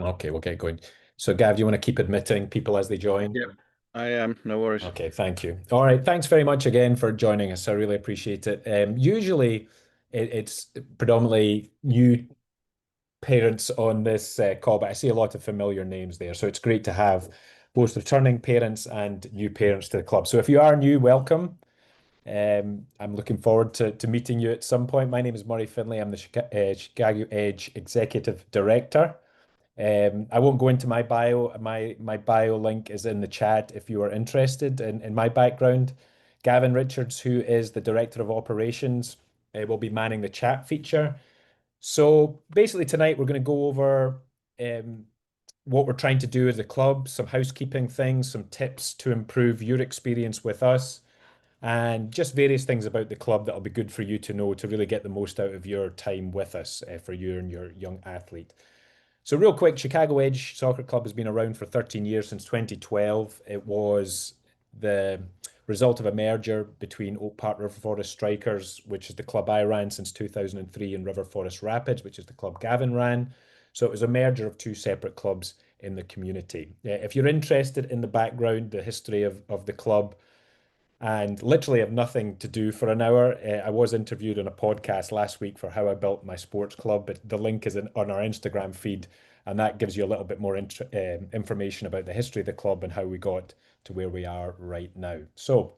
Okay, we'll get going. So, Gav, do you want to keep admitting people as they join? Yep, I am. No worries. Okay, thank you. All right, thanks very much again for joining us. I really appreciate it. Usually, it's predominantly new parents on this call, but I see a lot of familiar names there. So it's great to have both returning parents and new parents to the club. So if you are new, welcome. I'm looking forward to meeting you at some point. My name is Murray Finlay. I'm the Chicago Edge Executive Director. I won't go into my bio. My bio link is in the chat if you are interested in my background. Gavin Richards, who is the Director of Operations, will be manning the chat feature. So basically tonight we're going to go over um, what we're trying to do as a club, some housekeeping things, some tips to improve your experience with us, and just various things about the club that'll be good for you to know to really get the most out of your time with us for you and your young athlete. So real quick, Chicago Edge Soccer Club has been around for 13 years, since 2012. It was the result of a merger between Oak Park River Forest Strikers, which is the club I ran since 2003, and River Forest Rapids, which is the club Gavin ran. So it was a merger of two separate clubs in the community. If you're interested in the background, the history of the club, and literally have nothing to do for an hour. I was interviewed on a podcast last week for how I built my sports club, but the link is on our Instagram feed, and that gives you a little bit more information about the history of the club and how we got to where we are right now. So,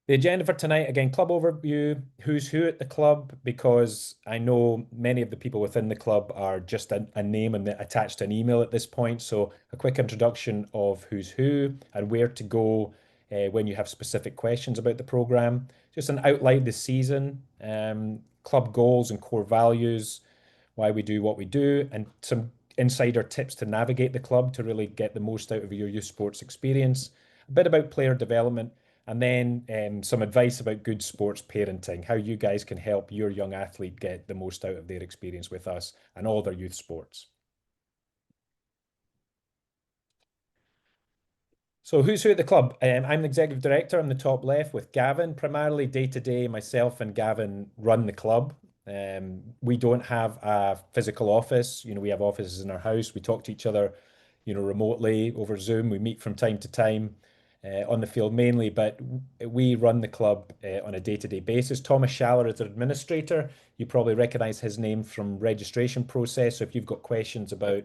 the agenda for tonight, again, club overview, who's who at the club, because I know many of the people within the club are just a name and attached to an email at this point. So a quick introduction of who's who and where to go when you have specific questions about the program. Just an outline of the season, club goals and core values, why we do what we do, and some insider tips to navigate the club to really get the most out of your youth sports experience. A bit about player development, and then some advice about good sports parenting, how you guys can help your young athlete get the most out of their experience with us and all their youth sports. So who's who at the club? I'm the executive director on the top left with Gavin. Primarily day to day, myself and Gavin run the club. We don't have a physical office. We have offices in our house. We talk to each other, remotely over Zoom. We meet from time to time on the field mainly, but we run the club on a day-to-day basis. Thomas Schaller is our administrator. You probably recognize his name from registration process. So if you've got questions about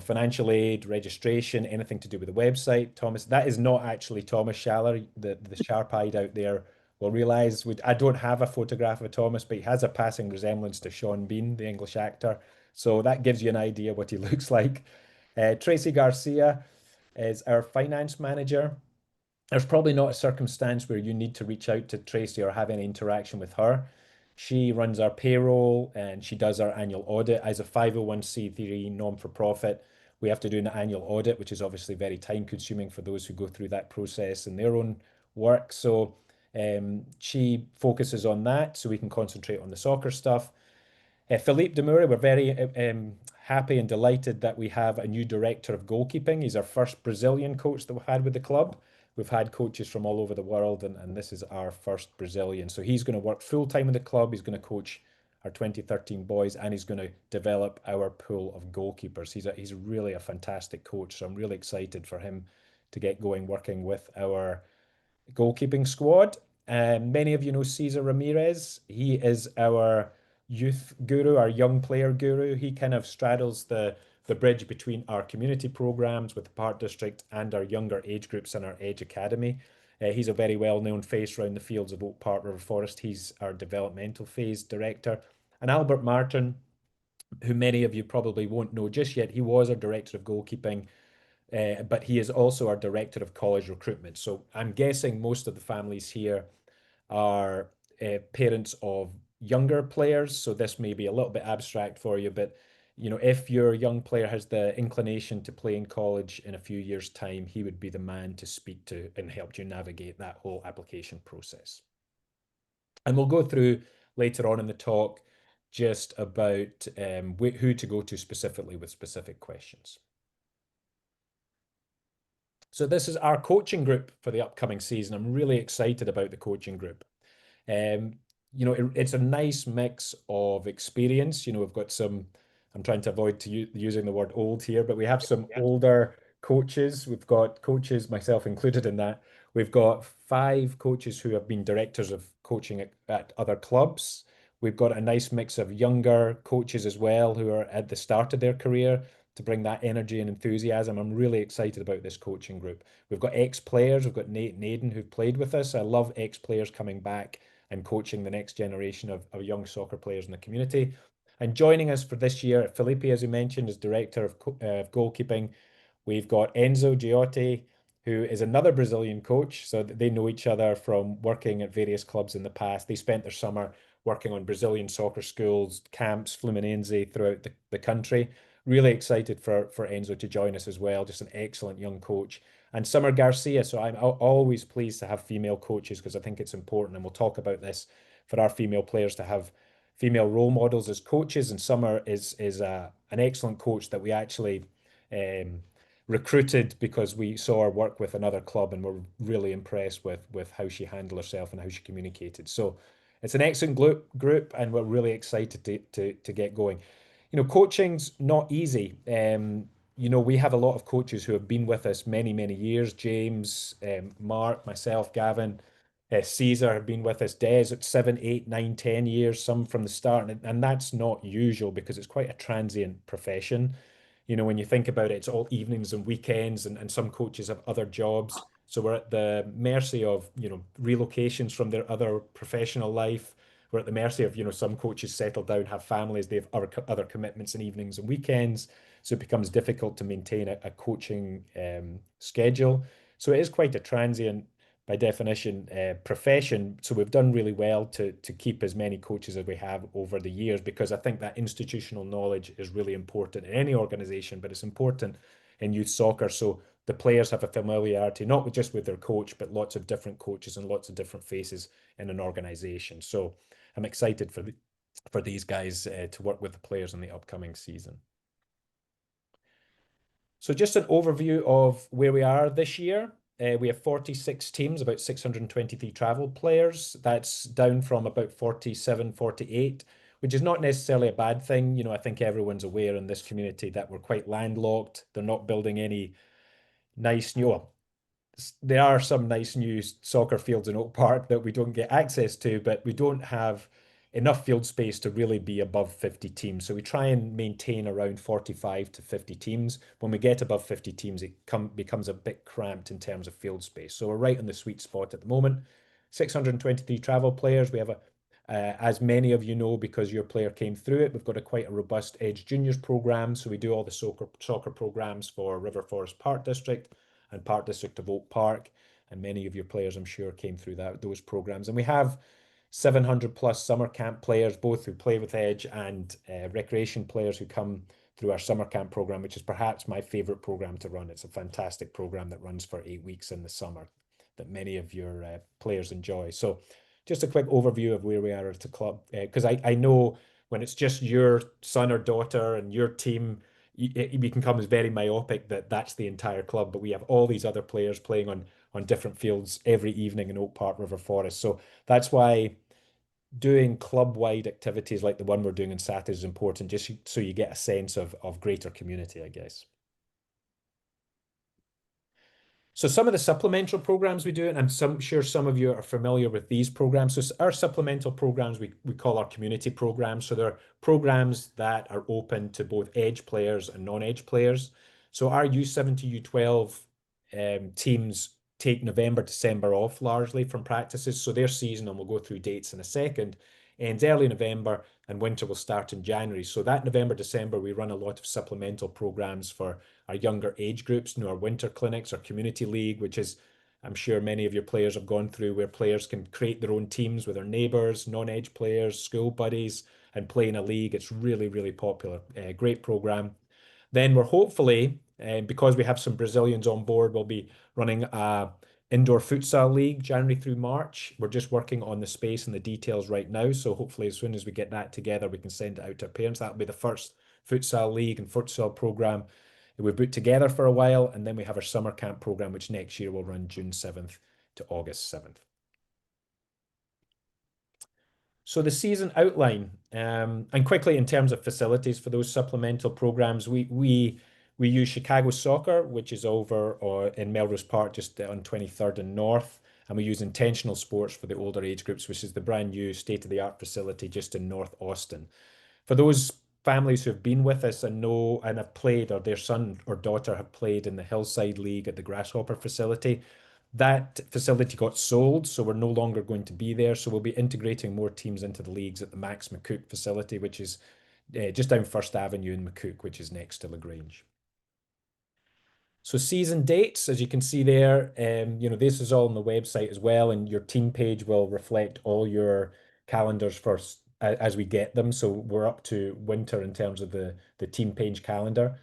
financial aid, registration, anything to do with the website. Thomas, that is not actually Thomas Schaller, the sharp-eyed out there will realize. I don't have a photograph of Thomas, but he has a passing resemblance to Sean Bean, the English actor. So that gives you an idea what he looks like. Tracy Garcia is our finance manager. There's probably not a circumstance where you need to reach out to Tracy or have any interaction with her. She runs our payroll and she does our annual audit. As a 501c3 non-for-profit, we have to do an annual audit, which is obviously very time consuming for those who go through that process in their own work. So she focuses on that so we can concentrate on the soccer stuff. Philippe Demoura, we're very happy and delighted that we have a new director of goalkeeping. He's our first Brazilian coach that we've had with the club. We've had coaches from all over the world, and this is our first Brazilian. So he's going to work full time with the club. He's going to coach our 2013 boys, and he's going to develop our pool of goalkeepers. He's really a fantastic coach. So I'm really excited for him to get going working with our goalkeeping squad. Many of you know Cesar Ramirez. He is our youth guru, our young player guru. He kind of straddles the bridge between our community programs with the Park District and our younger age groups in our Edge Academy. He's a very well-known face around the fields of Oak Park River Forest. He's our developmental phase director. And Albert Martin, who many of you probably won't know just yet, he was our director of goalkeeping, but he is also our director of college recruitment. So I'm guessing most of the families here are parents of younger players. So this may be a little bit abstract for you, but if your young player has the inclination to play in college in a few years' time, he would be the man to speak to and help you navigate that whole application process. And we'll go through later on in the talk just about who to go to specifically with specific questions. So this is our coaching group for the upcoming season. I'm really excited about the coaching group. It's a nice mix of experience. We've got some I'm trying to avoid using the word old here, but we have some older coaches. We've got coaches, myself included in that. We've got 5 coaches who have been directors of coaching at other clubs. We've got a nice mix of younger coaches as well who are at the start of their career to bring that energy and enthusiasm. I'm really excited about this coaching group. We've got ex-players. We've got Nate and Aidan who've played with us. I love ex-players coming back and coaching the next generation of young soccer players in the community. And joining us for this year, Felipe, as you mentioned, is director of goalkeeping. We've got Enzo Giotti, who is another Brazilian coach. So they know each other from working at various clubs in the past. They spent their summer working on Brazilian soccer schools, camps, Fluminense throughout the country. Really excited for Enzo to join us as well. Just an excellent young coach. And Summer Garcia. So I'm always pleased to have female coaches because I think it's important. And we'll talk about this for our female players to have female role models as coaches. And Summer is an excellent coach that we actually um, recruited because we saw her work with another club and were really impressed with how she handled herself and how she communicated. So it's an excellent group, and we're really excited to get going. Coaching's not easy. We have a lot of coaches who have been with us many, many years. James, Mark, myself, Gavin, Caesar have been with us. Des at 7, 8, 9, 10 years, some from the start. And that's not usual because it's quite a transient profession. When you think about it, it's all evenings and weekends, and some coaches have other jobs. So we're at the mercy of, relocations from their other professional life. We're at the mercy of, some coaches settle down, have families, they have other commitments in evenings and weekends. So it becomes difficult to maintain a coaching schedule. So it is quite a transient, by definition, profession. So we've done really well to keep as many coaches as we have over the years, because I think that institutional knowledge is really important in any organization, but it's important in youth soccer. So the players have a familiarity, not just with their coach, but lots of different coaches and lots of different faces in an organization. So I'm excited for these guys to work with the players in the upcoming season. So just an overview of where we are this year. We have 46 teams, about 623 travel players. That's down from about 47, 48, which is not necessarily a bad thing. I think everyone's aware in this community that we're quite landlocked. They're not building any nice new, there are some nice new soccer fields in Oak Park that we don't get access to, but we don't have enough field space to really be above 50 teams. So we try and maintain around 45 to 50 teams. When we get above 50 teams, it becomes a bit cramped in terms of field space. So we're right on the sweet spot at the moment. 623 travel players. We have as many of you know, because your player came through it, we've got quite a robust Edge Juniors program. So we do all the soccer programs for River Forest Park District and Park District of Oak Park. And many of your players, I'm sure, came through those programs. And we have 700 plus summer camp players, both who play with Edge and recreation players who come through our summer camp program, which is perhaps my favorite program to run. It's a fantastic program that runs for 8 weeks in the summer that many of your players enjoy. So just a quick overview of where we are at the club, because I know when it's just your son or daughter and your team, it becomes very myopic that that's the entire club, but we have all these other players playing on different fields every evening in Oak Park, River Forest. So that's why doing club-wide activities like the one we're doing on Saturday is important, just so you get a sense of greater community, I guess. So some of the supplemental programs we do, and I'm sure some of you are familiar with these programs. So our supplemental programs, we call our community programs. So they're programs that are open to both Edge players and non-Edge players. So our U7 to U12 teams take November, December off largely from practices. So their season, and we'll go through dates in a second, ends early November, and winter will start in January. So that November, December, we run a lot of supplemental programs for our younger age groups, our winter clinics, our community league, which is, I'm sure many of your players have gone through, where players can create their own teams with their neighbors, non-Edge players, school buddies, and play in a league. It's really, really popular. Great program. Then we're hopefully, because we have some Brazilians on board, we'll be running a indoor futsal league January through March. We're just working on the space and the details right now. So hopefully as soon as we get that together, we can send it out to our parents. That'll be the first futsal league and futsal program that we've put together for a while. And then we have our summer camp program, which next year will run June 7th to August 7th. So the season outline, and quickly in terms of facilities for those supplemental programs, we use Chicago Soccer, which is over or in Melrose Park, just on 23rd and North, and we use Intentional Sports for the older age groups, which is the brand new state-of-the-art facility just in North Austin. For those families who have been with us and know and have played, or their son or daughter have played in the Hillside League at the Grasshopper facility, that facility got sold, so we're no longer going to be there. So we'll be integrating more teams into the leagues at the Max McCook facility, which is just down First Avenue in McCook, which is next to LaGrange. So season dates, as you can see there, this is all on the website as well, and your team page will reflect all your calendars first as we get them. So we're up to winter in terms of the team page calendar.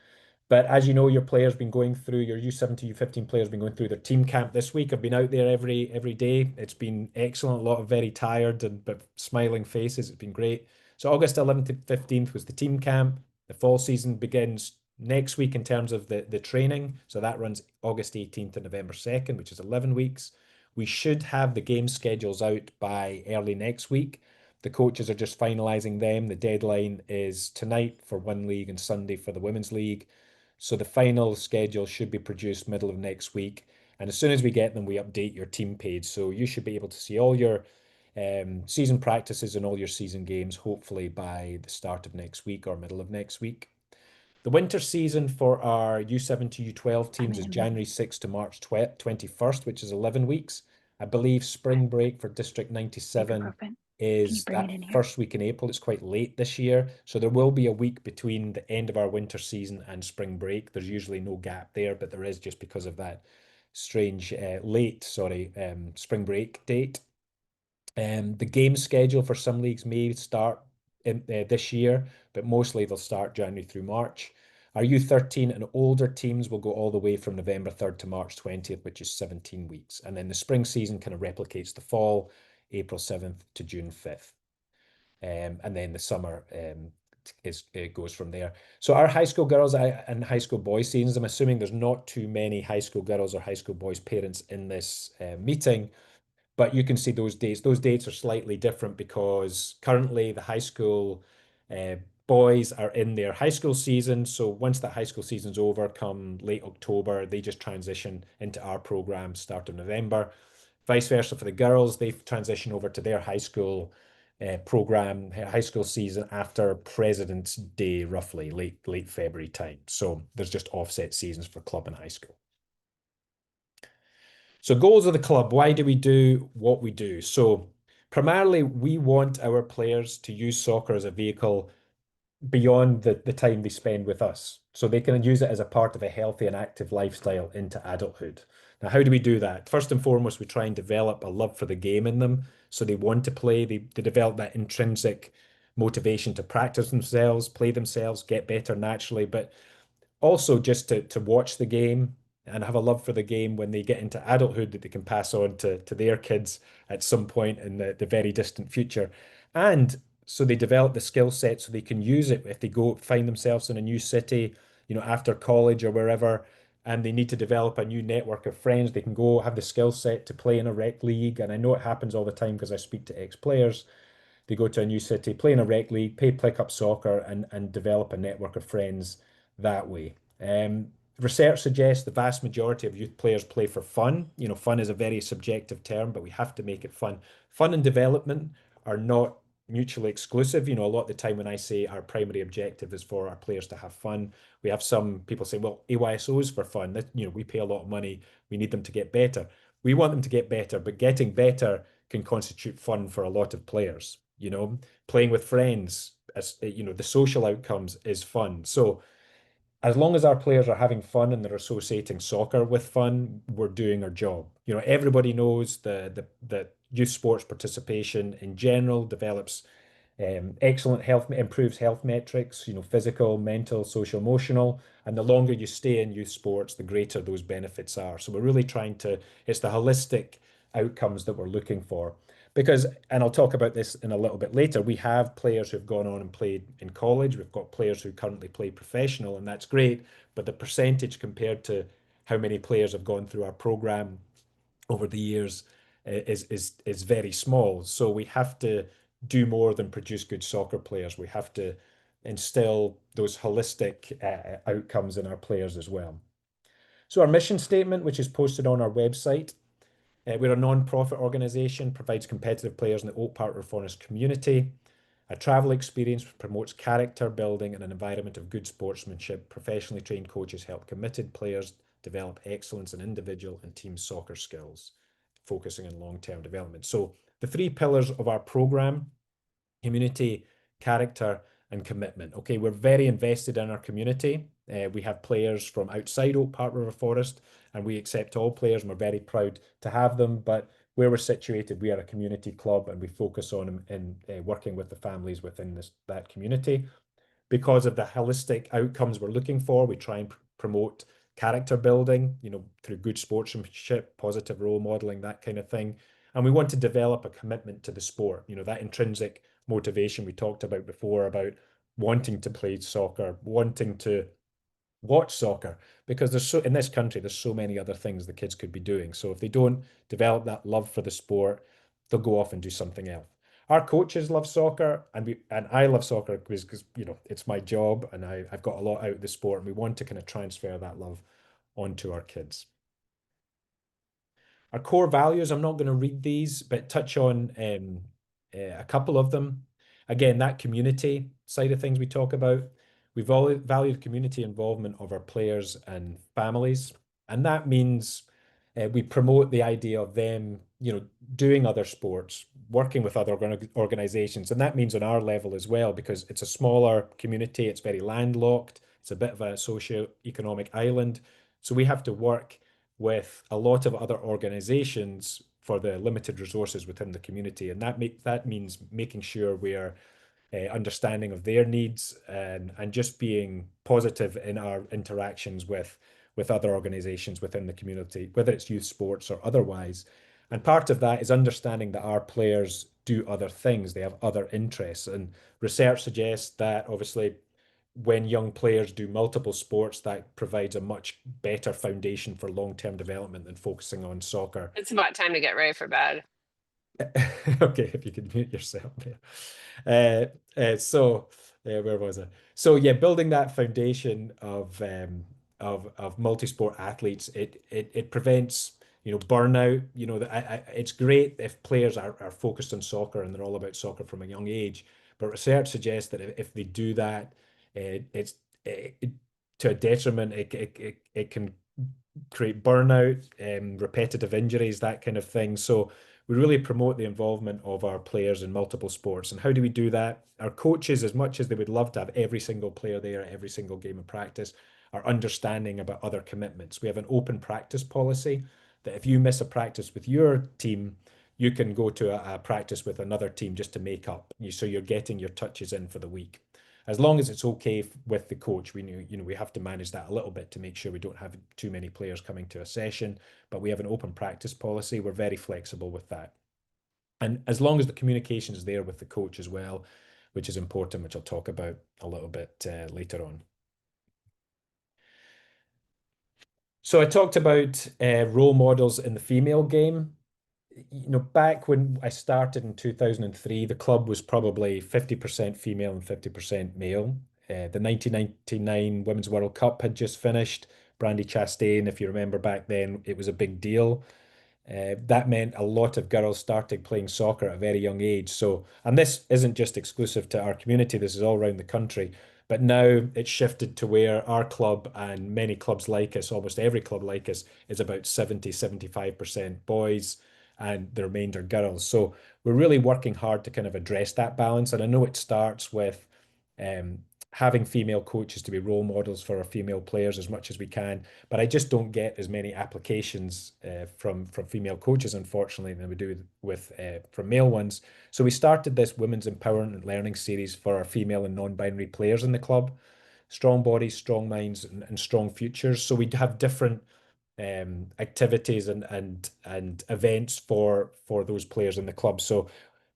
But as you know, your players been going through your U17, U15 players been going through their team camp this week. I've been out there every day. It's been excellent. A lot of very tired but smiling faces. It's been great. So August 11th to 15th was the team camp. The fall season begins next week in terms of the training. So that runs August 18th to November 2nd, which is 11 weeks. We should have the game schedules out by early next week. The coaches are just finalising them. The deadline is tonight for one league and Sunday for the women's league. So the final schedule should be produced middle of next week. And as soon as we get them, we update your team page. So you should be able to see all your season practices and all your season games, hopefully by the start of next week or middle of next week. The winter season for our U7 to U12 teams is January 6th to March 21st, which is 11 weeks. I believe spring break for District 97 is that first week in April. It's quite late this year. So there will be a week between the end of our winter season and spring break. There's usually no gap there, but there is just because of that strange spring break date. The game schedule for some leagues may start this year, but mostly they'll start January through March. Our U13 and older teams will go all the way from November 3rd to March 20th, which is 17 weeks. And then the spring season kind of replicates the fall, April 7th to June 5th. And then the summer it goes from there. So our high school girls and high school boys seasons, I'm assuming there's not too many high school girls or high school boys parents in this meeting. But you can see those dates. Those dates are slightly different because currently the high school boys are in their high school season. So once that high school season's over, come late October, they just transition into our program start of November. Vice versa for the girls, they transition over to their high school program, high school season after President's Day, roughly late February time. So there's just offset seasons for club and high school. So goals of the club, why do we do what we do? So primarily we want our players to use soccer as a vehicle beyond the time they spend with us. So they can use it as a part of a healthy and active lifestyle into adulthood. Now, how do we do that? First and foremost, we try and develop a love for the game in them. So they want to play, they develop that intrinsic motivation to practice themselves, play themselves, get better naturally, but also just to watch the game and have a love for the game when they get into adulthood that they can pass on to their kids at some point in the very distant future. And so they develop the skill set so they can use it if they go find themselves in a new city, after college or wherever, and they need to develop a new network of friends. They can go have the skill set to play in a rec league. And I know it happens all the time because I speak to ex-players. They go to a new city, play in a rec league, pick up soccer, and develop a network of friends that way. Research suggests the vast majority of youth players play for fun. Fun is a very subjective term, but we have to make it fun. Fun and development are not mutually exclusive. A lot of the time when I say our primary objective is for our players to have fun, we have some people say, well, AYSO is for fun. That, we pay a lot of money. We need them to get better. We want them to get better, but getting better can constitute fun for a lot of players. Playing with friends, as the social outcomes is fun. So as long as our players are having fun and they're associating soccer with fun, we're doing our job. Everybody knows the youth sports participation in general develops excellent health, improves health metrics, physical, mental, social, emotional. And the longer you stay in youth sports, the greater those benefits are. So we're really it's the holistic outcomes that we're looking for. Because, and I'll talk about this in a little bit later, we have players who've gone on and played in college. We've got players who currently play professional, and that's great. But the percentage compared to how many players have gone through our program over the years is very small. So we have to do more than produce good soccer players. We have to instill those holistic outcomes in our players as well. So our mission statement, which is posted on our website, we're a non-profit organisation, provides competitive players in the Oak Park Reformist community. A travel experience promotes character building and an environment of good sportsmanship. Professionally trained coaches help committed players develop excellence in individual and team soccer skills, focusing on long-term development. So the three pillars of our program: community, character, and commitment. Okay, we're very invested in our community. We have players from outside Oak Park River Forest, and we accept all players, and we're very proud to have them. But where we're situated, we are a community club, and we focus on in working with the families within that community. Because of the holistic outcomes we're looking for, we try and promote character building, through good sportsmanship, positive role modeling, that kind of thing. And we want to develop a commitment to the sport, that intrinsic motivation we talked about before, about wanting to play soccer, wanting to watch soccer, because in this country, there's so many other things the kids could be doing. So if they don't develop that love for the sport, they'll go off and do something else. Our coaches love soccer, and I love soccer because it's my job, and I've got a lot out of the sport, and we want to kind of transfer that love onto our kids. Our core values, I'm not going to read these, but touch on a couple of them. Again, that community side of things we talk about. We've all valued community involvement of our players and families, and that means we promote the idea of them, doing other sports, working with other organizations, and that means on our level as well, because it's a smaller community, it's very landlocked, it's a bit of a socio-economic island, so we have to work with a lot of other organizations for the limited resources within the community, and that means making sure we're understanding of their needs, and just being positive in our interactions with other organizations within the community, whether it's youth sports or otherwise. And part of that is understanding that our players do other things, they have other interests. And research suggests that obviously when young players do multiple sports, that provides a much better foundation for long-term development than focusing on soccer. It's about time to get ready for bed. Okay, if you could mute yourself there. Where was I? So yeah, building that foundation of multi-sport athletes, it prevents burnout. It's great if players are focused on soccer and they're all about soccer from a young age, but research suggests that if they do that, it's to a detriment. It can create burnout, repetitive injuries, that kind of thing. So we really promote the involvement of our players in multiple sports. And how do we do that? Our coaches, as much as they would love to have every single player there at every single game of practice, are understanding about other commitments. We have an open practice policy that if you miss a practice with your team, you can go to a practice with another team just to make up. So you're getting your touches in for the week. As long as it's okay with the coach, we have to manage that a little bit to make sure we don't have too many players coming to a session, but we have an open practice policy. We're very flexible with that. And as long as the communication is there with the coach as well, which is important, which I'll talk about a little bit later on. So I talked about role models in the female game. Back when I started in 2003, the club was probably 50% female and 50% male. The 1999 Women's World Cup had just finished. Brandy Chastain, if you remember back then, it was a big deal. That meant a lot of girls started playing soccer at a very young age. So, and this isn't just exclusive to our community, this is all around the country. But now it's shifted to where our club and many clubs like us, almost every club like us, is about 75% boys and the remainder girls. So we're really working hard to kind of address that balance. And I know it starts with um, having female coaches to be role models for our female players as much as we can. But I just don't get as many applications from female coaches, unfortunately, than we do with from male ones. So we started this women's empowerment and learning series for our female and non-binary players in the club. Strong bodies, strong minds, and strong futures. So we have different activities and events for those players in the club. So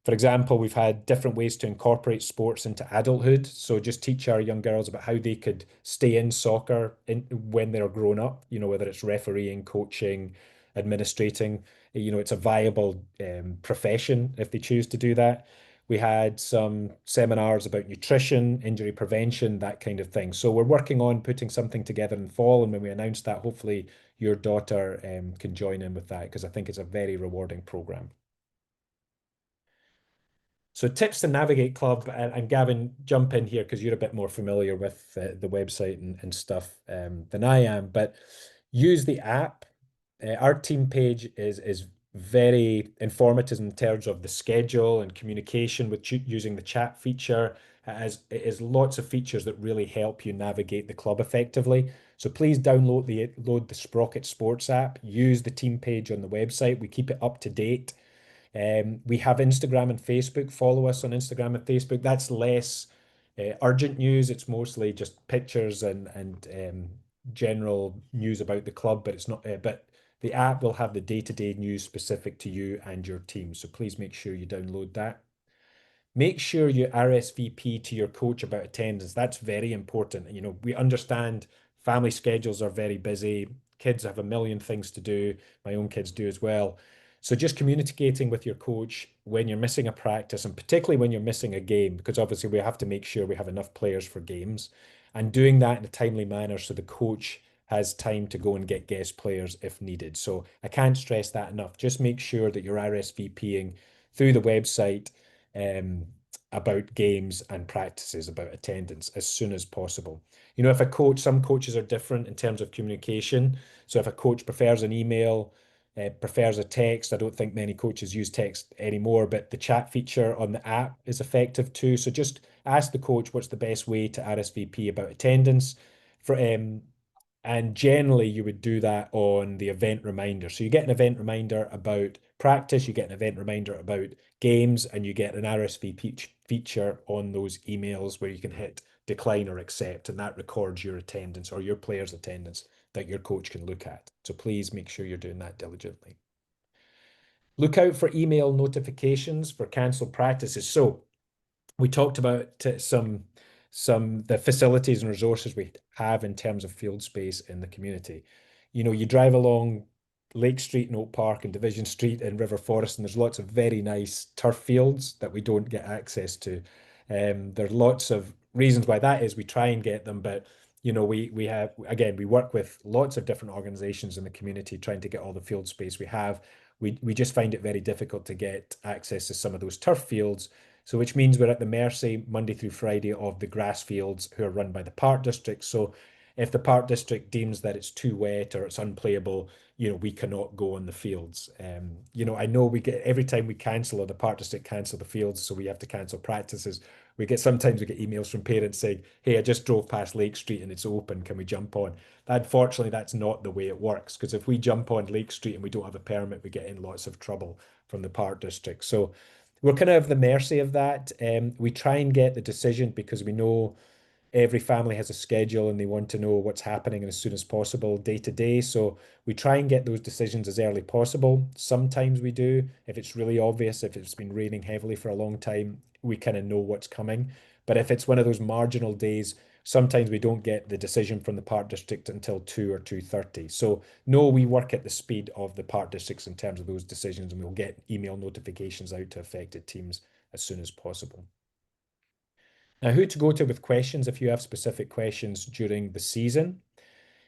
for example, we've had different ways to incorporate sports into adulthood. So just teach our young girls about how they could stay in soccer when they're grown up, whether it's refereeing, coaching, administrating, it's a viable profession if they choose to do that. We had some seminars about nutrition, injury prevention, that kind of thing. So we're working on putting something together in the fall. And when we announce that, hopefully your daughter can join in with that because I think it's a very rewarding program. So tips to navigate club, and Gavin, jump in here because you're a bit more familiar with the website and stuff than I am. But use the app. Our team page is very informative in terms of the schedule and communication with using the chat feature. It has lots of features that really help you navigate the club effectively. So please download the Sprocket Sports app. Use the team page on the website. We keep it up to date. We have Instagram and Facebook. Follow us on Instagram and Facebook. That's less urgent news. It's mostly just pictures and general news about the club, but it's not. But the app will have the day-to-day news specific to you and your team. So please make sure you download that. Make sure you RSVP to your coach about attendance. That's very important. You know, we understand family schedules are very busy. Kids have a million things to do. My own kids do as well. So just communicating with your coach when you're missing a practice, and particularly when you're missing a game, because obviously we have to make sure we have enough players for games, and doing that in a timely manner so the coach has time to go and get guest players if needed. So I can't stress that enough. Just make sure that you're RSVPing through the website about games and practices, about attendance as soon as possible. You know, if a coach, some coaches are different in terms of communication. So if a coach prefers an email, prefers a text, I don't think many coaches use text anymore, but the chat feature on the app is effective too. So just ask the coach what's the best way to RSVP about attendance. And generally, you would do that on the event reminder. So you get an event reminder about practice, you get an event reminder about games, and you get an RSVP feature on those emails where you can hit decline or accept, and that records your attendance or your player's attendance that your coach can look at. So please make sure you're doing that diligently. Look out for email notifications for cancelled practices. So we talked about the facilities and resources we have in terms of field space in the community. You know, you drive along Lake Street in Oak Park and Division Street in River Forest, and there's lots of very nice turf fields that we don't get access to. There's lots of reasons why that is. We try and get them, but you know, we have, again, we work with lots of different organizations in the community trying to get all the field space we have. We just find it very difficult to get access to some of those turf fields. So which means we're at the mercy Monday through Friday of the grass fields who are run by the park district. So if the park district deems that it's too wet or it's unplayable, you know, we cannot go on the fields. You know, I know we get every time we cancel or the park district cancel the fields, so we have to cancel practices. Sometimes we get emails from parents saying, "Hey, I just drove past Lake Street and it's open. Can we jump on?" Unfortunately, that's not the way it works, because if we jump on Lake Street and we don't have a permit, we get in lots of trouble from the park district. So we're kind of at the mercy of that. We try and get the decision because we know every family has a schedule and they want to know what's happening as soon as possible, day to day. So we try and get those decisions as early possible. Sometimes we do. If it's really obvious, if it's been raining heavily for a long time, we kind of know what's coming. But if it's one of those marginal days, sometimes we don't get the decision from the park district until 2 or 2:30. So no, we work at the speed of the park districts in terms of those decisions, and we'll get email notifications out to affected teams as soon as possible. Now, who to go to with questions if you have specific questions during the season.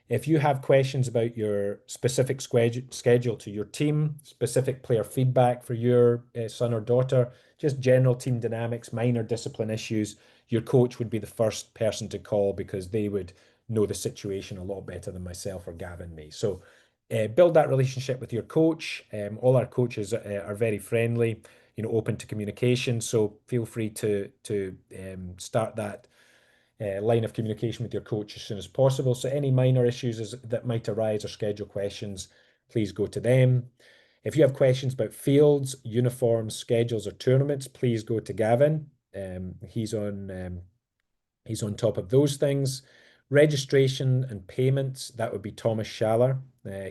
If you have questions about your specific schedule to your team, specific player feedback for your son or daughter, just general team dynamics, minor discipline issues, your coach would be the first person to call because they would know the situation a lot better than myself or Gavin may. So build that relationship with your coach. All our coaches are very friendly, you know, open to communication. So feel free to start that line of communication with your coach as soon as possible. So any minor issues that might arise or schedule questions, please go to them. If you have questions about fields, uniforms, schedules, or tournaments, please go to Gavin. He's on top of those things. Registration and payments, that would be Thomas Schaller.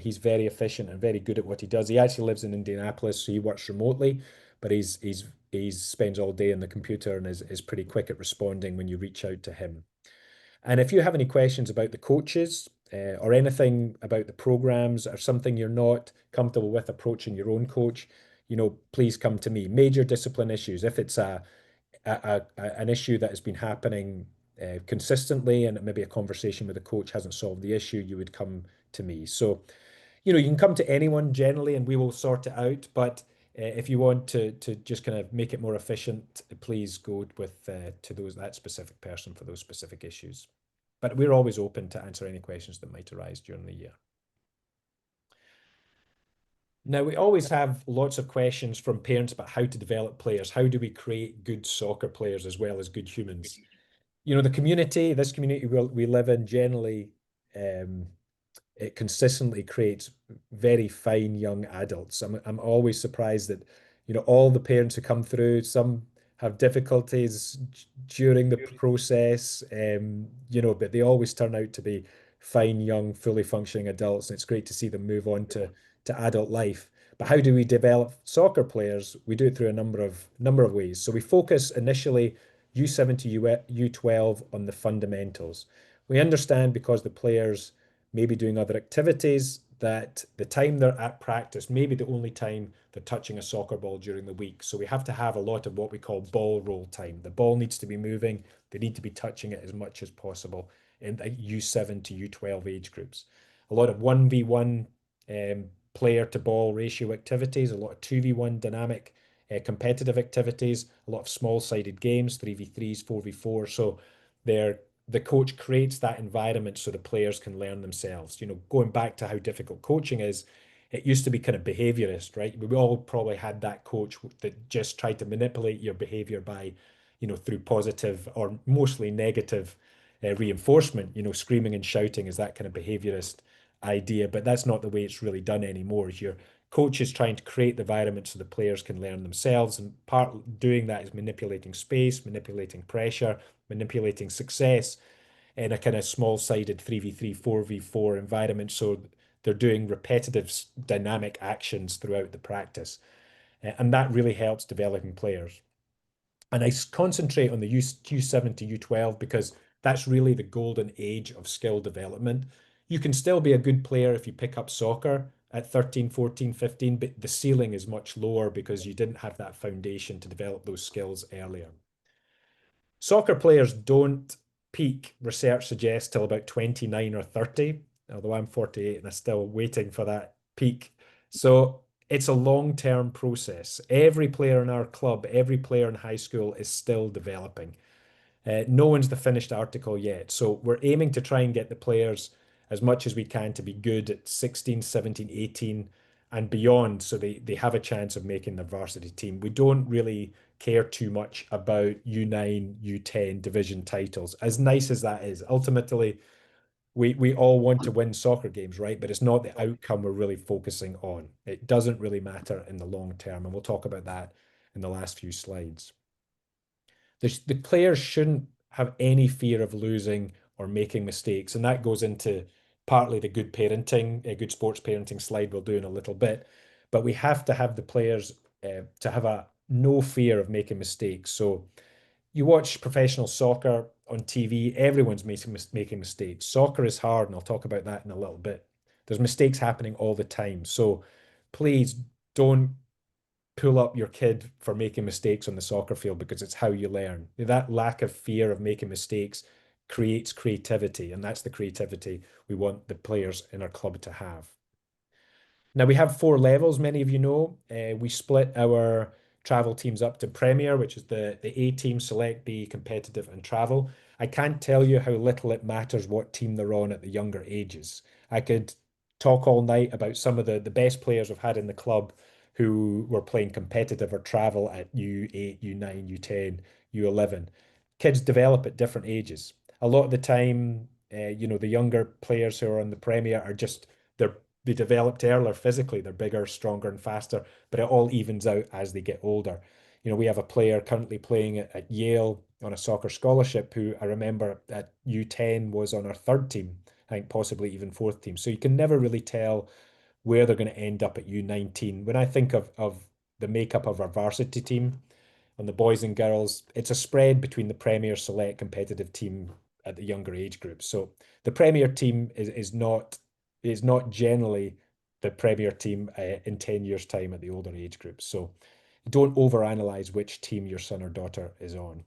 He's very efficient and very good at what he does. He actually lives in Indianapolis, so he works remotely, but he spends all day on the computer and is pretty quick at responding when you reach out to him. And if you have any questions about the coaches or anything about the programs or something you're not comfortable with approaching your own coach, please come to me. Major discipline issues, if it's an issue that has been happening consistently and maybe a conversation with the coach hasn't solved the issue, you would come to me. So, you can come to anyone generally and we will sort it out. But if you want to just kind of make it more efficient, please go with to that specific person for those specific issues. But we're always open to answer any questions that might arise during the year. Now, we always have lots of questions from parents about how to develop players. How do we create good soccer players as well as good humans? This community we live in generally, it consistently creates very fine young adults. I'm always surprised that, all the parents who come through, some have difficulties during the process, but they always turn out to be fine, young, fully functioning adults. And it's great to see them move on to adult life. But how do we develop soccer players? We do it through a number of ways. So we focus initially U7 to U12 on the fundamentals. We understand because the players may be doing other activities that the time they're at practice may be the only time they're touching a soccer ball during the week. So we have to have a lot of what we call ball roll time. The ball needs to be moving. They need to be touching it as much as possible in the U7 to U12 age groups. A lot of 1v1 player to ball ratio activities, a lot of 2v1 dynamic competitive activities, a lot of small-sided games, 3v3s, 4v4. So the coach creates that environment so the players can learn themselves. Going back to how difficult coaching is, it used to be kind of behaviorist, right? We all probably had that coach that just tried to manipulate your behavior by, through positive or mostly negative reinforcement. Screaming and shouting is that kind of behaviorist idea, but that's not the way it's really done anymore. Your coach is trying to create the environment so the players can learn themselves, and part doing that is manipulating space, manipulating pressure, manipulating success in a kind of small-sided 3v3, 4v4 environment. So they're doing repetitive dynamic actions throughout the practice. And that really helps developing players. And I concentrate on the U7 to U12 because that's really the golden age of skill development. You can still be a good player if you pick up soccer at 13, 14, 15, but the ceiling is much lower because you didn't have that foundation to develop those skills earlier. Soccer players don't peak, research suggests, till about 29 or 30, although I'm 48 and I'm still waiting for that peak. So it's a long-term process. Every player in our club, every player in high school is still developing. No one's the finished article yet. So we're aiming to try and get the players as much as we can to be good at 16, 17, 18 and beyond, so they have a chance of making the varsity team. We don't really care too much about U9, U10 division titles, as nice as that is. Ultimately, we all want to win soccer games, right? But it's not the outcome we're really focusing on. It doesn't really matter in the long term, and we'll talk about that in the last few slides. The players shouldn't have any fear of losing or making mistakes, and that goes into partly the good parenting, a good sports parenting slide we'll do in a little bit. But we have to have the players to have no fear of making mistakes. So you watch professional soccer on TV, everyone's making mistakes. Soccer is hard, and I'll talk about that in a little bit. There's mistakes happening all the time. So please don't pull up your kid for making mistakes on the soccer field, because it's how you learn. That lack of fear of making mistakes creates creativity, and that's the creativity we want the players in our club to have. Now, we have 4 levels, many of you know. We split our travel teams up to Premier, which is the A team, Select B, Competitive, and Travel. I can't tell you how little it matters what team they're on at the younger ages. I could talk all night about some of the best players we've had in the club who were playing competitive or travel at U8, U9, U10, U11. Kids develop at different ages. A lot of the time, the younger players who are on the Premier are just, they developed earlier physically. They're bigger, stronger, and faster, but it all evens out as they get older. We have a player currently playing at Yale on a soccer scholarship who I remember at U10 was on our 3rd team, I think possibly even 4th team. So you can never really tell where they're going to end up at U19. When I think of the makeup of our varsity team on the boys and girls, it's a spread between the Premier, Select, Competitive team at the younger age groups. So the Premier team is not generally the Premier team in 10 years' time at the older age groups. So don't overanalyze which team your son or daughter is on.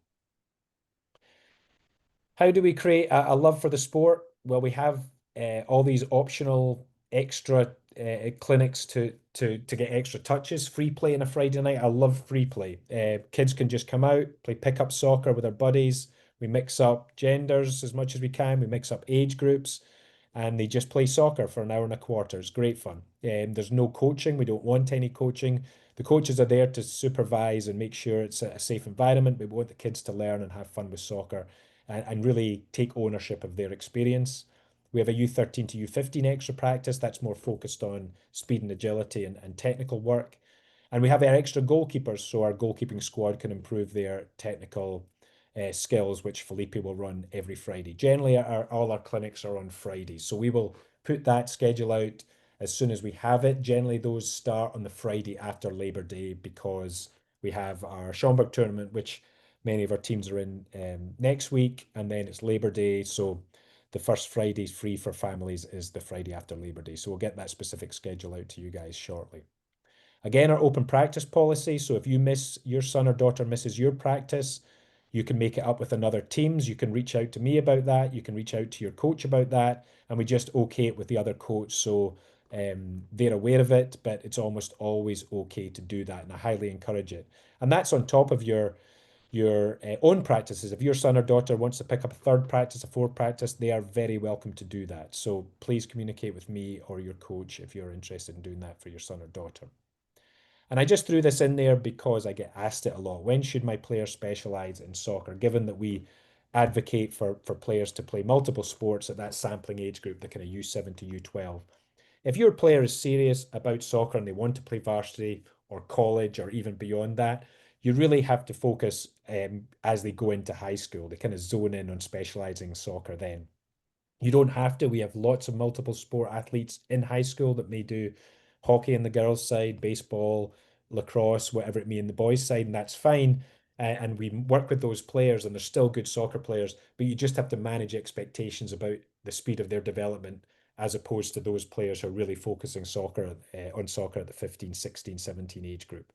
How do we create a love for the sport? Well, we have all these optional extra clinics to get extra touches. Free play on a Friday night. I love free play. Kids can just come out, play pickup soccer with their buddies. We mix up genders as much as we can. We mix up age groups, and they just play soccer for an hour and a quarter. It's great fun. There's no coaching. We don't want any coaching. The coaches are there to supervise and make sure it's a safe environment. We want the kids to learn and have fun with soccer and really take ownership of their experience. We have a U13 to U15 extra practice that's more focused on speed and agility and technical work. And we have our extra goalkeepers, so our goalkeeping squad can improve their technical skills, which Felipe will run every Friday. Generally, all our clinics are on Fridays, so we will put that schedule out as soon as we have it. Generally, those start on the Friday after Labor Day because we have our Schaumburg tournament, which many of our teams are in next week, and then it's Labor Day. So the first Friday free for families is the Friday after Labor Day. So we'll get that specific schedule out to you guys shortly. Again, our open practice policy. So if your son or daughter misses your practice, you can make it up with another teams. You can reach out to me about that. You can reach out to your coach about that. And we just okay it with the other coach. So they're aware of it, but it's almost always okay to do that. And I highly encourage it. And that's on top of your own practices. If your son or daughter wants to pick up a third practice, a fourth practice, they are very welcome to do that. So please communicate with me or your coach if you're interested in doing that for your son or daughter. And I just threw this in there because I get asked it a lot. When should my players specialize in soccer, given that we advocate for players to play multiple sports at that sampling age group, the kind of U7 to U12? If your player is serious about soccer and they want to play varsity or college or even beyond that, you really have to focus as they go into high school. They kind of zone in on specializing soccer then. You don't have to. We have lots of multiple sport athletes in high school that may do hockey on the girls' side, baseball, lacrosse, whatever it may in the boys' side, and that's fine. And we work with those players, and they're still good soccer players, but you just have to manage expectations about the speed of their development as opposed to those players who are really focusing on soccer at the 15, 16, 17 age group.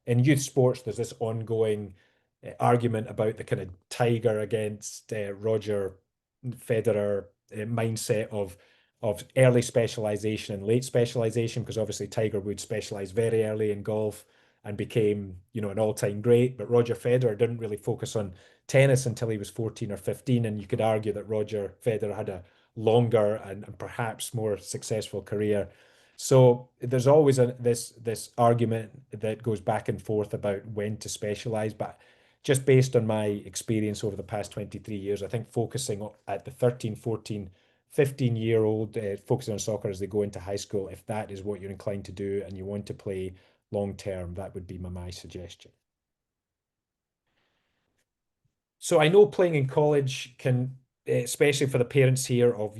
In youth sports, there's this ongoing argument about the kind of Tiger against Roger Federer mindset of early specialization and late specialization, because obviously Tiger would specialize very early in golf and became, an all-time great, but Roger Federer didn't really focus on tennis until he was 14 or 15, and you could argue that Roger Federer had a longer and perhaps more successful career. So there's always this argument that goes back and forth about when to specialize, but just based on my experience over the past 23 years, I think focusing at the 13, 14, 15-year-old, focusing on soccer as they go into high school, if that is what you're inclined to do and you want to play long term, that would be my suggestion. So I know playing in college can, especially for the parents here of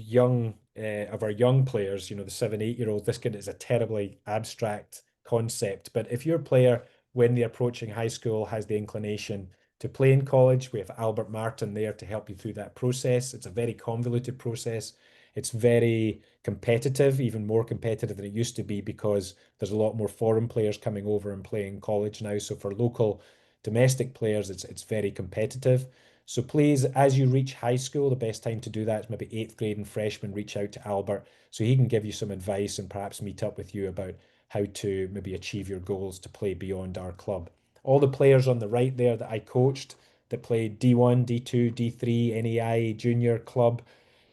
our young players, the 7, 8-year-old, this is a terribly abstract concept. But if your player, when they're approaching high school, has the inclination to play in college, we have Albert Martin there to help you through that process. It's a very convoluted process. It's very competitive, even more competitive than it used to be because there's a lot more foreign players coming over and playing college now. So for local domestic players, it's very competitive. So please, as you reach high school, the best time to do that is maybe 8th grade and freshman, reach out to Albert so he can give you some advice and perhaps meet up with you about how to maybe achieve your goals to play beyond our club. All the players on the right there that I coached that played D1, D2, D3, NAI, junior club,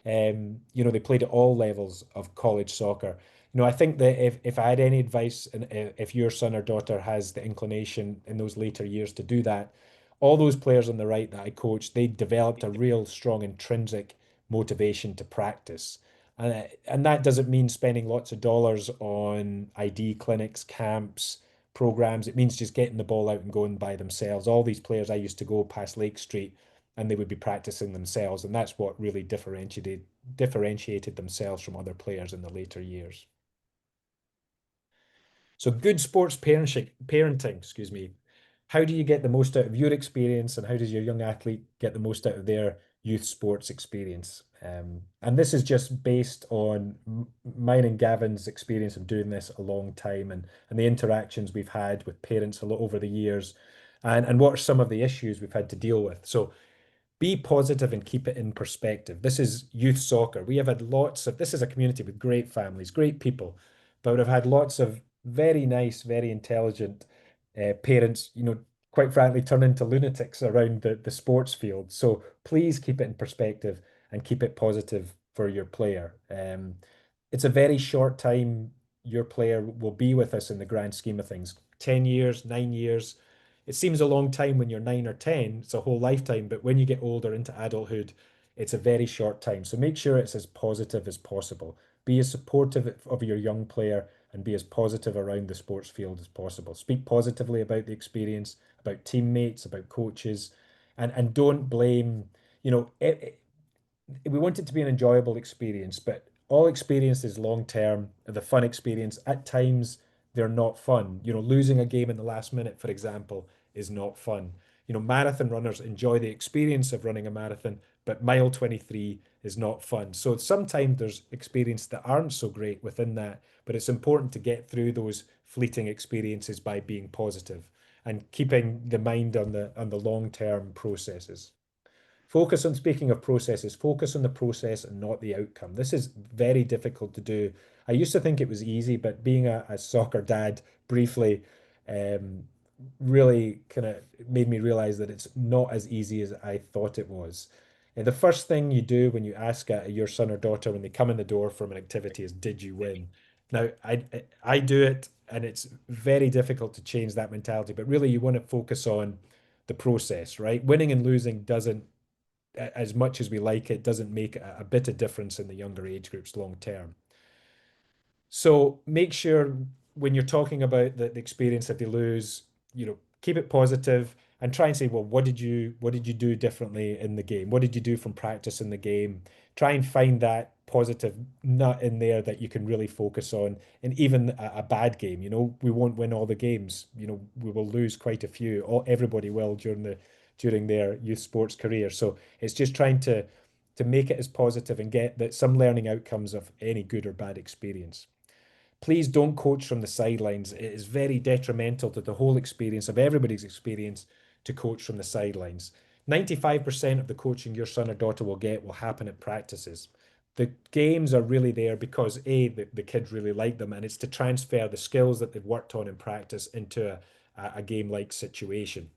they played at all levels of college soccer. I think that if I had any advice, and if your son or daughter has the inclination in those later years to do that, all those players on the right that I coached, they developed a real strong intrinsic motivation to practice. And that doesn't mean spending lots of dollars on ID clinics, camps, programs. It means just getting the ball out and going by themselves. All these players I used to go past Lake Street and they would be practicing themselves. And that's what really differentiated themselves from other players in the later years. So good sports parenting, How do you get the most out of your experience and how does your young athlete get the most out of their youth sports experience. And this is just based on mine and Gavin's experience of doing this a long time, and the interactions we've had with parents a lot over the years, and what are some of the issues we've had to deal with. So be positive and keep it in perspective. This is youth soccer. We have had this is a community with great families, great people, but we've had lots of very nice, very intelligent parents, quite frankly, turn into lunatics around the sports field. So please keep it in perspective and keep it positive for your player. It's a very short time your player will be with us in the grand scheme of things. 10 years, 9 years. It seems a long time when you're 9 or 10. It's a whole lifetime, but when you get older into adulthood, it's a very short time. So make sure it's as positive as possible. Be as supportive of your young player and be as positive around the sports field as possible. Speak positively about the experience, about teammates, about coaches, and don't blame, we want it to be an enjoyable experience, but all experience is long term. The fun experience, at times, they're not fun. Losing a game in the last minute, for example, is not fun. Marathon runners enjoy the experience of running a marathon, but mile 23 is not fun. So sometimes there's experiences that aren't so great within that, but it's important to get through those fleeting experiences by being positive and keeping the mind on the long-term processes. Speaking of processes, focus on the process and not the outcome. This is very difficult to do. I used to think it was easy, but being a soccer dad briefly um, really kind of made me realize that it's not as easy as I thought it was. And the first thing you do when you ask your son or daughter when they come in the door from an activity is, "Did you win?" Now, I do it, and it's very difficult to change that mentality, but really you want to focus on the process, right? Winning and losing doesn't, as much as we like it, doesn't make a bit of difference in the younger age groups long term. So make sure when you're talking about the experience that they lose, keep it positive and try and say, well, what did you do differently in the game? What did you do from practice in the game? Try and find that positive nut in there that you can really focus on. And even a bad game, we won't win all the games. We will lose quite a few. Everybody will during their youth sports career. So it's just trying to make it as positive and get that some learning outcomes of any good or bad experience. Please don't coach from the sidelines. It is very detrimental to the whole experience of everybody's experience to coach from the sidelines. 95% of the coaching your son or daughter will get will happen at practices. The games are really there because the kids really like them, and it's to transfer the skills that they've worked on in practice into a game-like situation.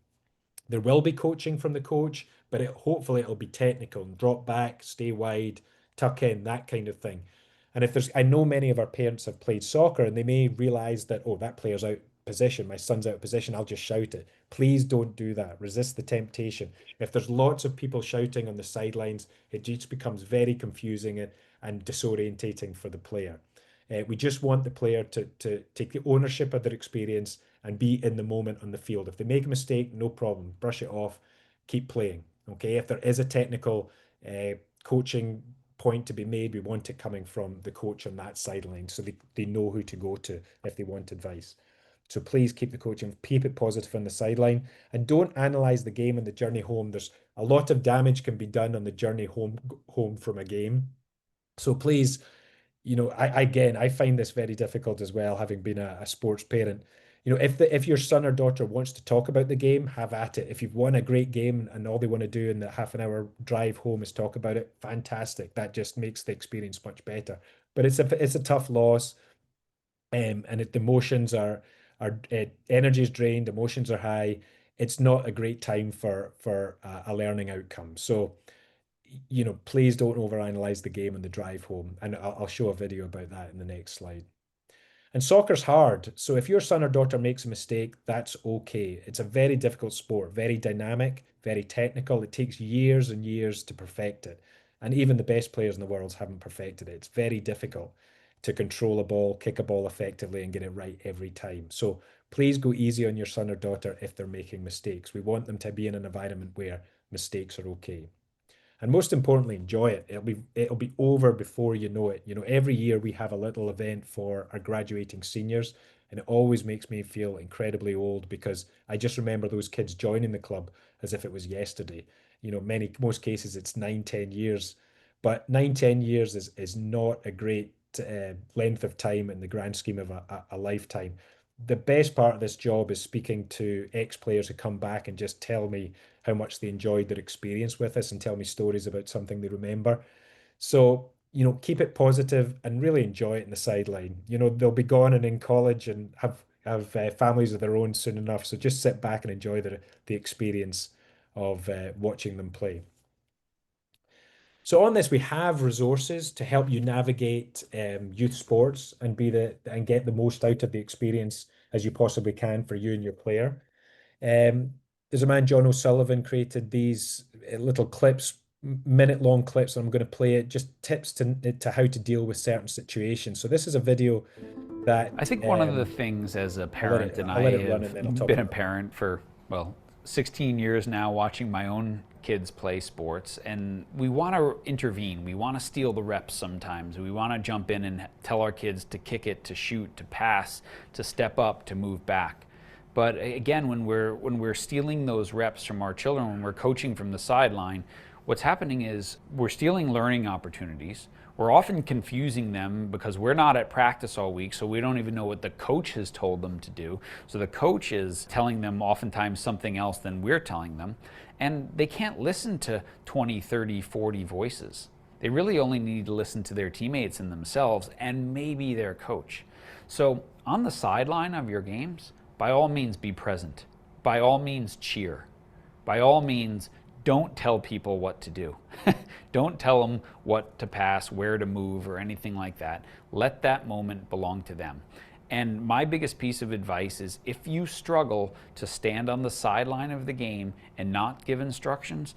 There will be coaching from the coach, but hopefully it'll be technical and drop back, stay wide, tuck in, that kind of thing. And I know many of our parents have played soccer and they may realize that, oh, that player's out of position, my son's out of position, I'll just shout it. Please don't do that. Resist the temptation. If there's lots of people shouting on the sidelines, it just becomes very confusing and disorientating for the player. We just want the player to take the ownership of their experience and be in the moment on the field. If they make a mistake, no problem, brush it off, keep playing. Okay, if there is a technical coaching point to be made, we want it coming from the coach on that sideline so they know who to go to if they want advice. So please keep the coaching, keep it positive on the sideline, and don't analyze the game and the journey home. There's a lot of damage can be done on the journey home from a game. So please, I find this very difficult as well, having been a sports parent. If your son or daughter wants to talk about the game, have at it. If you've won a great game and all they want to do in the half an hour drive home is talk about it, fantastic. That just makes the experience much better. But it's a tough loss, and the emotions are energy is drained, emotions are high. It's not a great time for a learning outcome. So please don't overanalyze the game and the drive home. And I'll show a video about that in the next slide. And soccer's hard. So if your son or daughter makes a mistake, that's okay. It's a very difficult sport, very dynamic, very technical. It takes years and years to perfect it. And even the best players in the world haven't perfected it. It's very difficult to control a ball, kick a ball effectively, and get it right every time. So please go easy on your son or daughter if they're making mistakes. We want them to be in an environment where mistakes are okay. And most importantly, enjoy it. It'll be over before you know it. Every year we have a little event for our graduating seniors, and it always makes me feel incredibly old because I just remember those kids joining the club as if it was yesterday. Most cases it's 9, 10 years, but 9, 10 years is not a great length of time in the grand scheme of a lifetime. The best part of this job is speaking to ex-players who come back and just tell me how much they enjoyed their experience with us and tell me stories about something they remember. So, keep it positive and really enjoy it in the sideline. They'll be gone and in college and have families of their own soon enough. So just sit back and enjoy the experience of watching them play. So on this, we have resources to help you navigate youth sports and get the most out of the experience as you possibly can for you and your player. There's a man, John O'Sullivan, created these little clips, minute-long clips. I'm going to play it, just tips to how to deal with certain situations. So this is a video that I think one of the things as a parent, and I'll I let it run and then I'll have talk been a about it. parent for, well, 16 years now, watching my own kids play sports, and we want to intervene. We want to steal the reps sometimes. We want to jump in and tell our kids to kick it, to shoot, to pass, to step up, to move back. But again, when we're stealing those reps from our children, when we're coaching from the sideline, what's happening is we're stealing learning opportunities. We're often confusing them because we're not at practice all week, so we don't even know what the coach has told them to do. So the coach is telling them oftentimes something else than we're telling them, and they can't listen to 20, 30, 40 voices. They really only need to listen to their teammates and themselves and maybe their coach. So on the sideline of your games, by all means be present. By all means cheer. By all means don't tell people what to do. Don't tell them what to pass, where to move, or anything like that. Let that moment belong to them. And my biggest piece of advice is if you struggle to stand on the sideline of the game and not give instructions,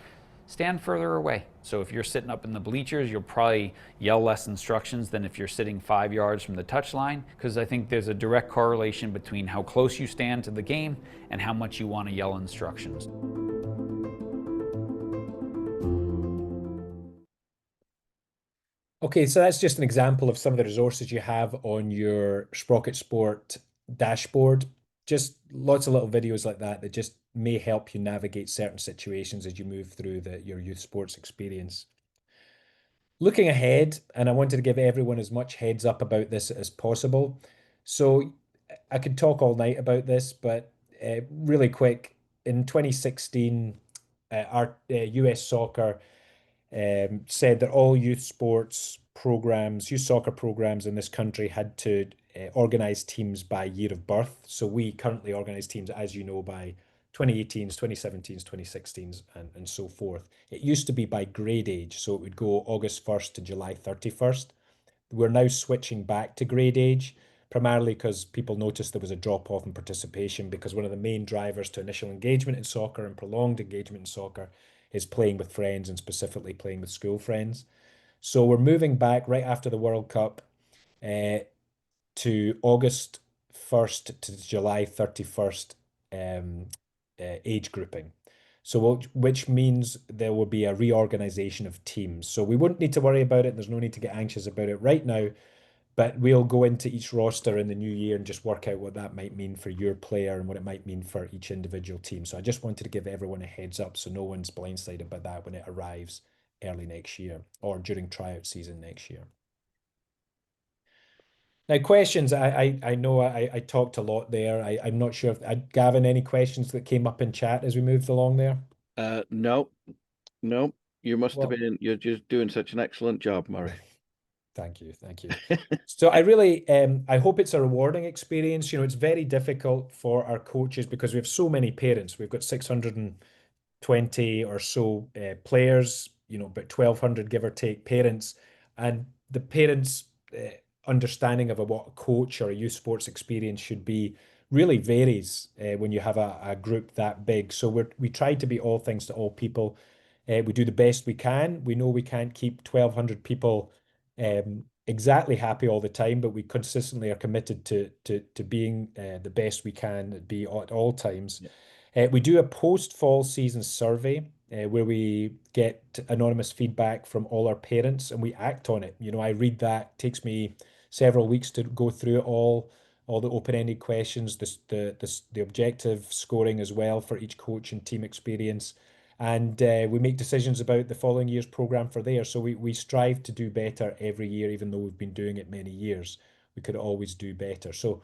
stand further away. So if you're sitting up in the bleachers, you'll probably yell less instructions than if you're sitting 5 yards from the touchline, because I think there's a direct correlation between how close you stand to the game and how much you want to yell instructions. Okay, so that's just an example of some of the resources you have on your Sprocket Sport dashboard. Just lots of little videos like that just may help you navigate certain situations as you move through your youth sports experience. Looking ahead, and I wanted to give everyone as much heads up about this as possible. So I could talk all night about this, but really quick, in 2016, our US Soccer said that all youth sports programs, youth soccer programs in this country had to organize teams by year of birth. So we currently organize teams, as you know, by 2018s, 2017s, 2016s, and so forth. It used to be by grade age, so it would go August 1st to July 31st. We're now switching back to grade age, primarily because people noticed there was a drop off in participation, because one of the main drivers to initial engagement in soccer and prolonged engagement in soccer is playing with friends, and specifically playing with school friends. So we're moving back right after the World Cup to August 1st to July 31st age grouping. So which means there will be a reorganization of teams. So we wouldn't need to worry about it. There's no need to get anxious about it right now, but we'll go into each roster in the new year and just work out what that might mean for your player and what it might mean for each individual team. So I just wanted to give everyone a heads up so no one's blindsided by that when it arrives early next year or during tryout season next year. Now, questions. I know I talked a lot there. I'm not sure if Gavin, any questions that came up in chat as we moved along there? No, no, you must have Well, been, you're just doing such an excellent job, Murray. Thank you. Thank you. So I hope it's a rewarding experience. It's very difficult for our coaches because we have so many parents. We've got 620 or so players, about 1,200 give or take parents, and the parents' understanding of what a coach or a youth sports experience should be really varies when you have a group that big. So we try to be all things to all people. We do the best we can. We know we can't keep 1,200 people exactly happy all the time, but we consistently are committed to being the best we can be at all times. Yeah. We do a post-fall season survey where we get anonymous feedback from all our parents and we act on it. I read that. It takes me several weeks to go through it all the open-ended questions, the objective scoring as well for each coach and team experience. and we make decisions about the following year's program for there. So we strive to do better every year, even though we've been doing it many years. We could always do better. So,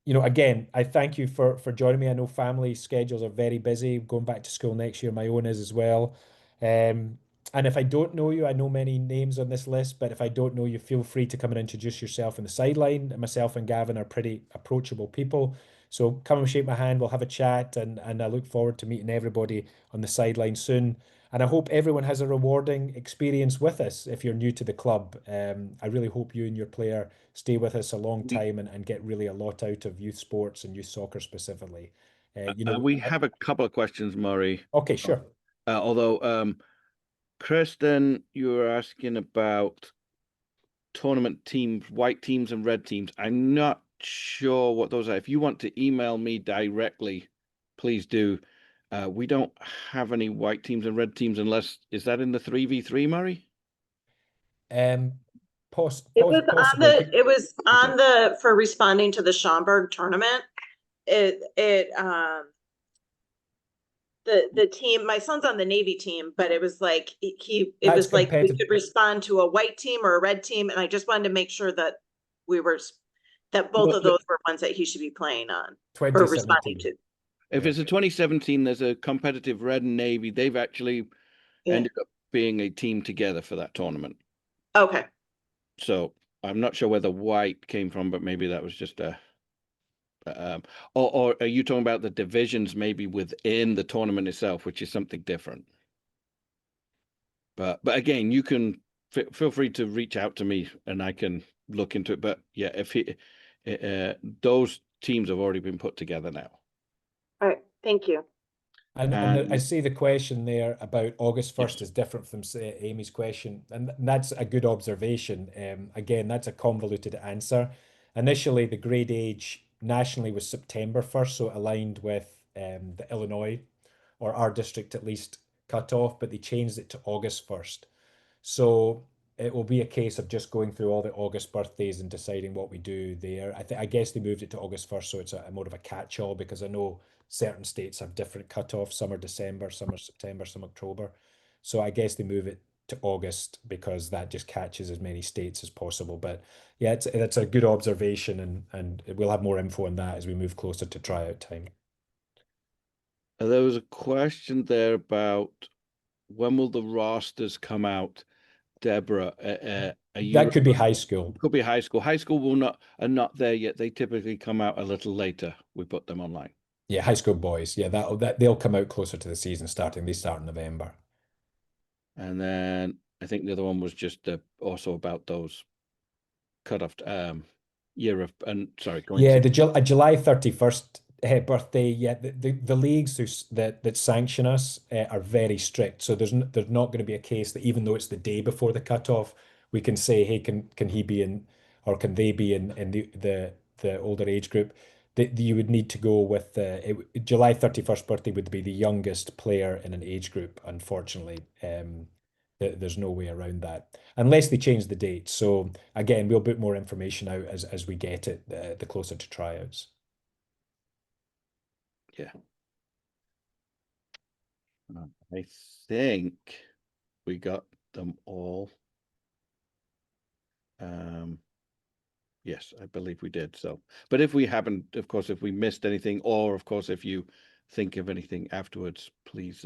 again, I thank you for joining me. I know family schedules are very busy. Going back to school next year, my own is as well. And if I don't know you, I know many names on this list, but if I don't know you, feel free to come and introduce yourself in the sideline. Myself and Gavin are pretty approachable people. So come and shake my hand, we'll have a chat, and I look forward to meeting everybody on the sideline soon. And I hope everyone has a rewarding experience with us if you're new to the club. I really hope you and your player stay with us a long time and get really a lot out of youth sports and youth soccer specifically. We have a couple of questions, Murray. Okay, sure. Although, Kristen, you were asking about tournament teams, white teams and red teams. I'm not sure what those are. If you want to email me directly, please do. We don't have any white teams and red teams unless, is that in the 3v3, Murray? Possibly. It was on for responding to the Schaumburg tournament. The team, my son's on the Navy team, but it was like it was like we could respond to a white team or a red team, and I just wanted to make sure that both of those were ones that he should be playing on or responding to. If it's a 2017, there's a competitive red and Navy. They've actually ended up being a team together for that tournament. Okay. So I'm not sure where the white came from, but maybe that was just a. Or are you talking about the divisions maybe within the tournament itself, which is something different? But again, you can feel free to reach out to me and I can look into it. But yeah, if those teams have already been put together now. All right, thank you. And I see the question there about August 1st is different from Amy's question, and that's a good observation. Again, that's a convoluted answer. Initially, the grade age nationally was September 1st, so it aligned with the Illinois, or our district at least, cut off, but they changed it to August 1st. So it will be a case of just going through all the August birthdays and deciding what we do there. I guess they moved it to August 1st, so it's a more of a catch-all, because I know certain states have different cutoffs. Some are December, some are September, some October. So I guess they move it to August because that just catches as many states as possible. But yeah, it's a good observation, and we'll have more info on that as we move closer to tryout time. There was a question there about when will the rosters come out, Deborah? That could be high school. Could be high school. High school are not there yet. They typically come out a little later. We put them online. Yeah, high school boys. Yeah, they'll come out closer to the season starting. They start in November. And then I think the other one was just also about those cutoff year of Yeah, the July 31st birthday. Yeah, the leagues that sanction us are very strict. So there's not going to be a case that even though it's the day before the cutoff, we can say, hey, can he be in, or can they be in the older age group? You would need to go with July 31st birthday would be the youngest player in an age group, unfortunately. There's no way around that unless they change the date. So again, we'll put more information out as we get it the closer to tryouts. Yeah. I think we got them all. Yes, I believe we did. So, but if we haven't, of course, if we missed anything, or of course, if you think of anything afterwards, please.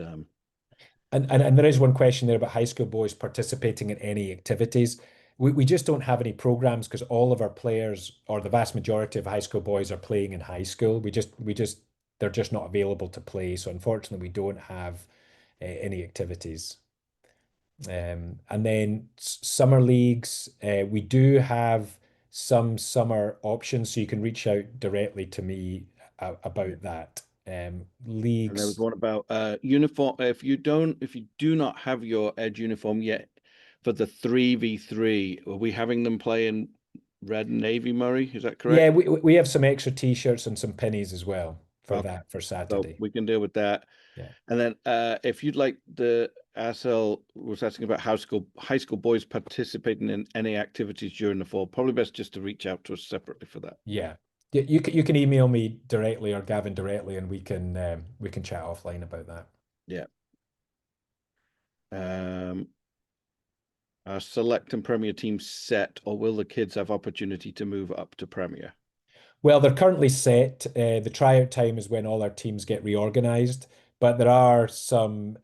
And there is one question there about high school boys participating in any activities. We just don't have any programs because all of our players, or the vast majority of high school boys, are playing in high school. They're just not available to play. So unfortunately, we don't have any activities. And then summer leagues, we do have some summer options, so you can reach out directly to me about that. Leagues. And there was one about uniform. If you do not have your Edge uniform yet for the 3v3, are we having them play in red and navy, Murray? Is that correct? Yeah, we have some extra t-shirts and some pennies as well for that for Saturday. So we can deal with that. Yeah. And then if you'd like, the Asel was asking about high school boys participating in any activities during the fall. Probably best just to reach out to us separately for that. Yeah. You can email me directly or Gavin directly, and we can chat offline about that. Yeah. Are select and Premier teams set, or will the kids have opportunity to move up to Premier? Well, they're currently set. The tryout time is when all our teams get reorganized, but there are some,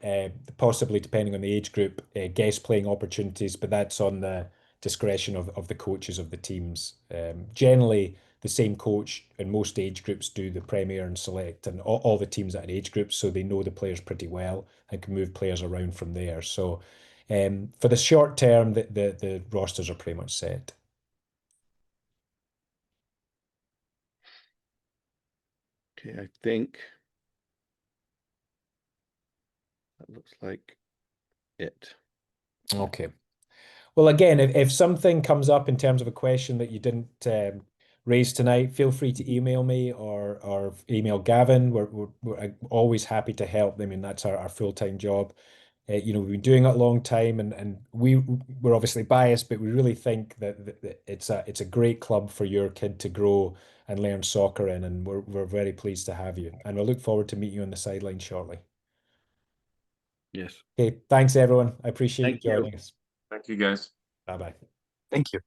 possibly depending on the age group, guest playing opportunities, but that's on the discretion of the coaches of the teams. Generally, the same coach in most age groups do the Premier and Select and all the teams at age groups, so they know the players pretty well and can move players around from there. So for the short term, the rosters are pretty much set. Okay, I think that looks like it. Okay. Well, again, if something comes up in terms of a question that you didn't raise tonight, feel free to email me or email Gavin. We're always happy to help. I mean, that's our full-time job. You know, we've been doing it a long time, and we're obviously biased, but we really think that it's a great club for your kid to grow and learn soccer in, and we're very pleased to have you. And we'll look forward to meeting you on the sideline shortly. Yes. Okay, thanks everyone. I appreciate you Thank you. joining us. Thank you, guys. Bye bye. Thank you.